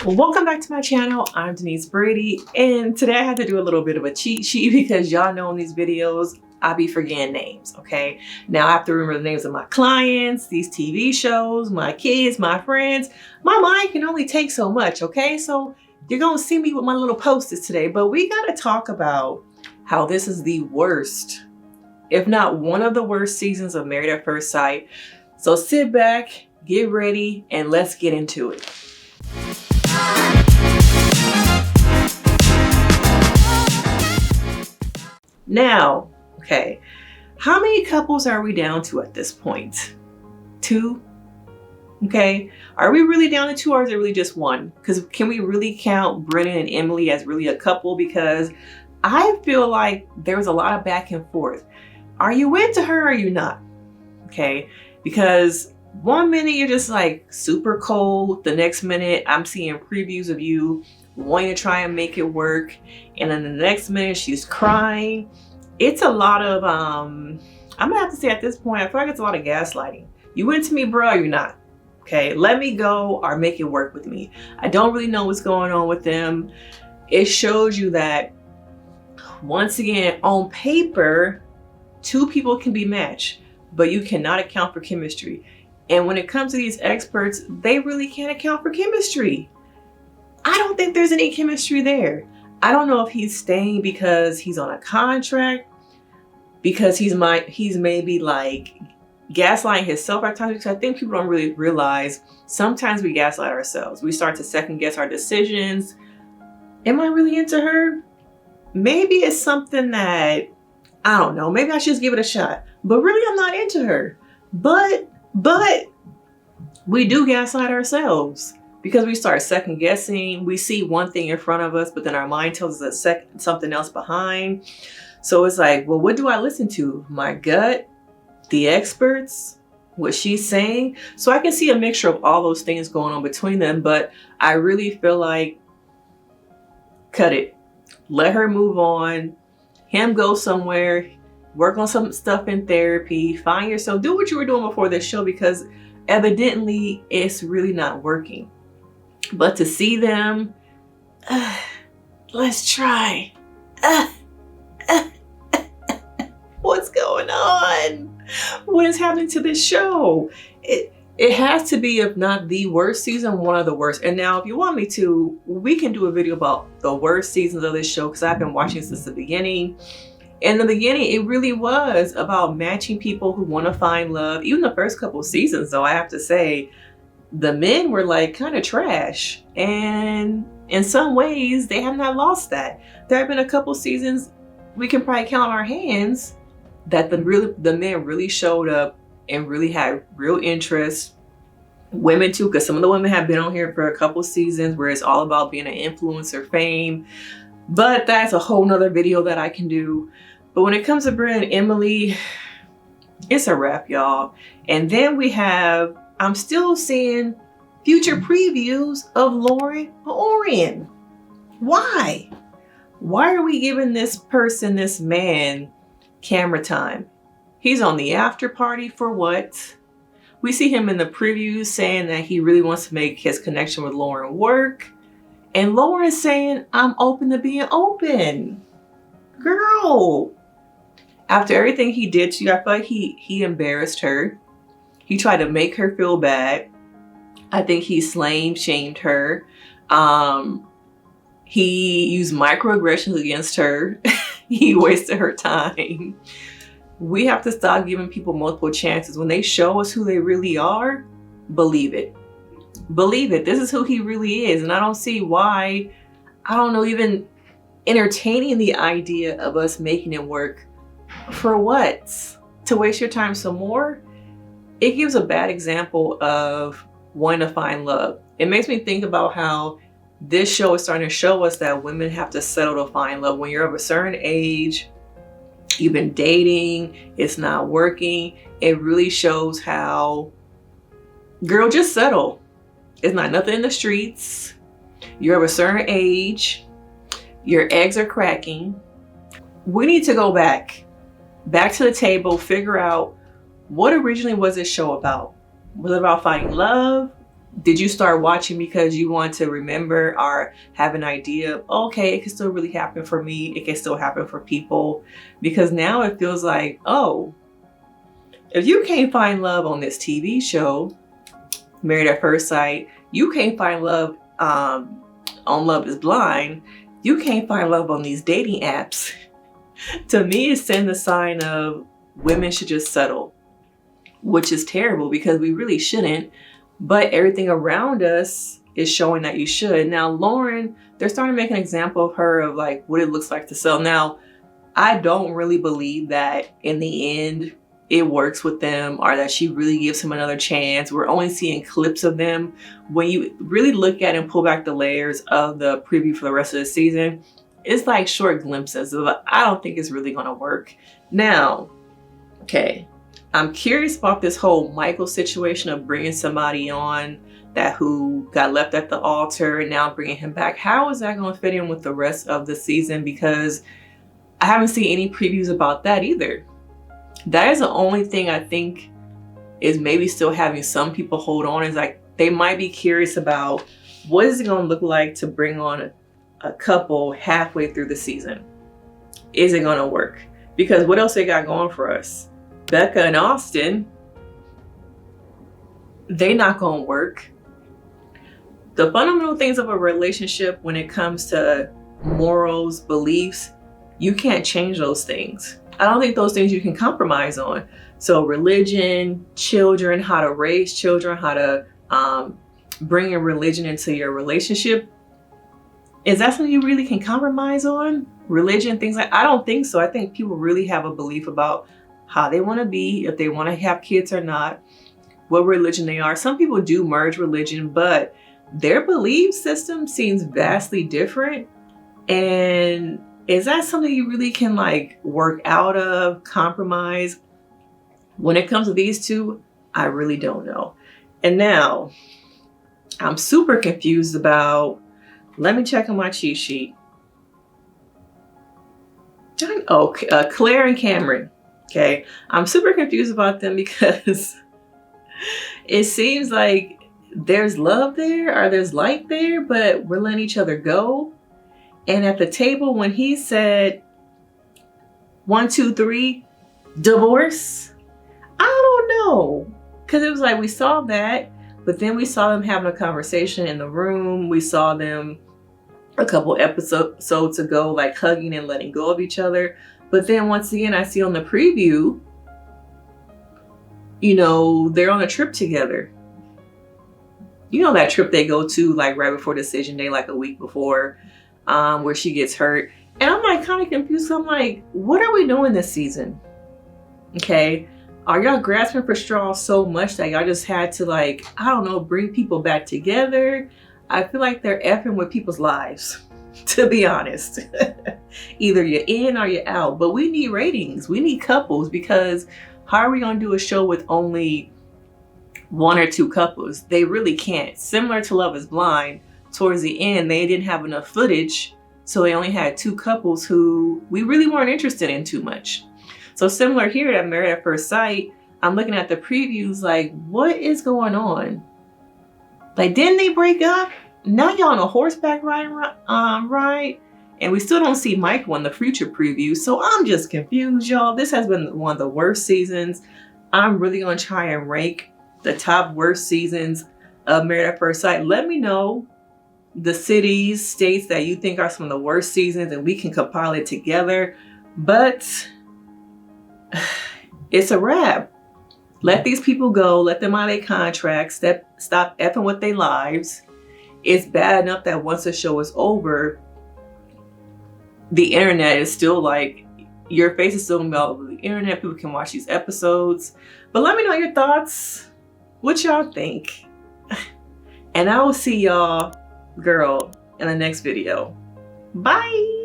Well, welcome back to my channel. I'm Denise Brady, and today I had to do a little bit of a cheat sheet because y'all know in these videos I be forgetting names, okay? Now I have to remember the names of my clients, these TV shows, my kids, my friends. My mind can only take so much, okay? So you're gonna see me with my little post-its today, but we gotta talk about how this is the worst, if not one of the worst seasons of Married at First Sight. So sit back, get ready, and let's get into it. Now, okay, how many couples are we down to at this point? 2? Okay, are we really down to 2 or is it really just 1? Because can we really count Brennan and Emily as really a couple? Because I feel like there was a lot of back and forth. Are you into her or are you not? Okay, because one minute you're just like super cold, the next minute I'm seeing previews of you wanting to try and make it work, and then the next minute she's crying. It's a lot of I'm gonna have to say at this point, I feel like it's a lot of gaslighting. You into me, bro, or you're not? Okay, let me go or make it work with me. I don't really know what's going on with them. It shows you that once again, on paper, 2 people can be matched, but you cannot account for chemistry. And when it comes to these experts, they really can't account for chemistry. I don't think there's any chemistry there. I don't know if he's staying because he's on a contract, because he's maybe like gaslighting himself at times, because I think people don't really realize sometimes we gaslight ourselves. We start to second guess our decisions. Am I really into her? Maybe it's something that, I don't know, maybe I should just give it a shot. But really I'm not into her. But we do gaslight ourselves. Because we start second guessing, we see one thing in front of us, but then our mind tells us something else behind. So it's like, well, what do I listen to? My gut, the experts, what she's saying. So I can see a mixture of all those things going on between them, but I really feel like, cut it. Let her move on. Him go somewhere, work on some stuff in therapy, find yourself, do what you were doing before this show, because evidently it's really not working. But to see them, let's try. What's going on? What is happening to this show? It has to be, if not the worst season, one of the worst. And now if you want me to, we can do a video about the worst seasons of this show, because I've been watching since the beginning. In the beginning, it really was about matching people who want to find love. Even the first couple of seasons, though, I have to say, the men were like kind of trash, and in some ways they have not lost that. There have been a couple seasons we can probably count on our hands that the men really showed up and really had real interest. Women too, because some of the women have been on here for a couple seasons where it's all about being an influencer, fame, but that's a whole nother video that I can do. But when it comes to Brent and Emily, it's a wrap, y'all. And then we have, I'm still seeing future previews of Lauren and Oran. Why? Why are we giving this person, this man, camera time? He's on the after party for what? We see him in the previews saying that he really wants to make his connection with Lauren work. And Lauren's saying, I'm open to being open. Girl. After everything he did to you, I feel like he embarrassed her. He tried to make her feel bad. I think he shamed her. He used microaggressions against her. He wasted her time. We have to stop giving people multiple chances. When they show us who they really are, believe it. Believe it. This is who he really is. And I don't see why, I don't know, even entertaining the idea of us making it work. For what? To waste your time some more? It gives a bad example of wanting to find love. It makes me think about how this show is starting to show us that women have to settle to find love. When you're of a certain age, you've been dating, it's not working. It really shows how, girl, just settle. It's not nothing in the streets. You're of a certain age. Your eggs are cracking. We need to go back to the table, figure out what originally was this show about. Was it about finding love? Did you start watching because you want to remember or have an idea of, okay, it can still really happen for me, it can still happen for people? Because now it feels like, oh, if you can't find love on this TV show, Married at First Sight, you can't find love on Love is Blind, you can't find love on these dating apps. To me, it sends a sign of women should just settle, which is terrible because we really shouldn't. But everything around us is showing that you should. Now, Lauren, they're starting to make an example of her of like what it looks like to sell. Now, I don't really believe that in the end it works with them or that she really gives him another chance. We're only seeing clips of them. When you really look at and pull back the layers of the preview for the rest of the season, it's like short glimpses of, I don't think it's really gonna work. Now, okay, I'm curious about this whole Michael situation of bringing somebody on that who got left at the altar and now bringing him back. How is that going to fit in with the rest of the season? Because I haven't seen any previews about that either. That is the only thing I think is maybe still having some people hold on, is like they might be curious about what is it going to look like to bring on a couple halfway through the season. Is it going to work? Because what else they got going for us? Becca and Austin, they not gonna work. The fundamental things of a relationship when it comes to morals, beliefs, you can't change those things. I don't think those things you can compromise on. So religion, children, how to raise children, how to bring in religion into your relationship, is that something you really can compromise on? Religion, things like, I don't think so. I think people really have a belief about how they want to be, if they want to have kids or not, what religion they are. Some people do merge religion, but their belief system seems vastly different. And is that something you really can like work out of, compromise? When it comes to these two, I really don't know. And now I'm super confused about, let me check on my cheat sheet. Oh, Claire and Cameron. Okay, I'm super confused about them because it seems like there's love there or there's light there, but we're letting each other go. And at the table, when he said 1, 2, 3, divorce, I don't know. Because it was like we saw that, but then we saw them having a conversation in the room. We saw them a couple episodes ago, like hugging and letting go of each other. But then once again, I see on the preview, you know, they're on a trip together. You know that trip they go to like right before decision day, like a week before, where she gets hurt. And I'm like kind of confused. I'm like, what are we doing this season? Okay. Are y'all grasping for straws so much that y'all just had to like, I don't know, bring people back together? I feel like they're effing with people's lives, to be honest. Either you're in or you're out, but we need ratings. We need couples, because how are we going to do a show with only 1 or 2 couples? They really can't. Similar to Love is Blind, towards the end, they didn't have enough footage, so they only had 2 couples who we really weren't interested in too much. So similar here at Married at First Sight, I'm looking at the previews like, what is going on? Like, didn't they break up? Now y'all on a horseback ride, and we still don't see Michael in the future preview. So I'm just confused, y'all. This has been one of the worst seasons. I'm really gonna try and rank the top worst seasons of Married at First Sight. Let me know the cities, states that you think are some of the worst seasons, and we can compile it together. But it's a wrap. Let these people go. Let them out of their contracts. Stop effing with their lives. It's bad enough that once the show is over, the internet is still like, your face is still gonna be all over the internet. People can watch these episodes. But let me know your thoughts. What y'all think? And I will see y'all, girl, in the next video. Bye.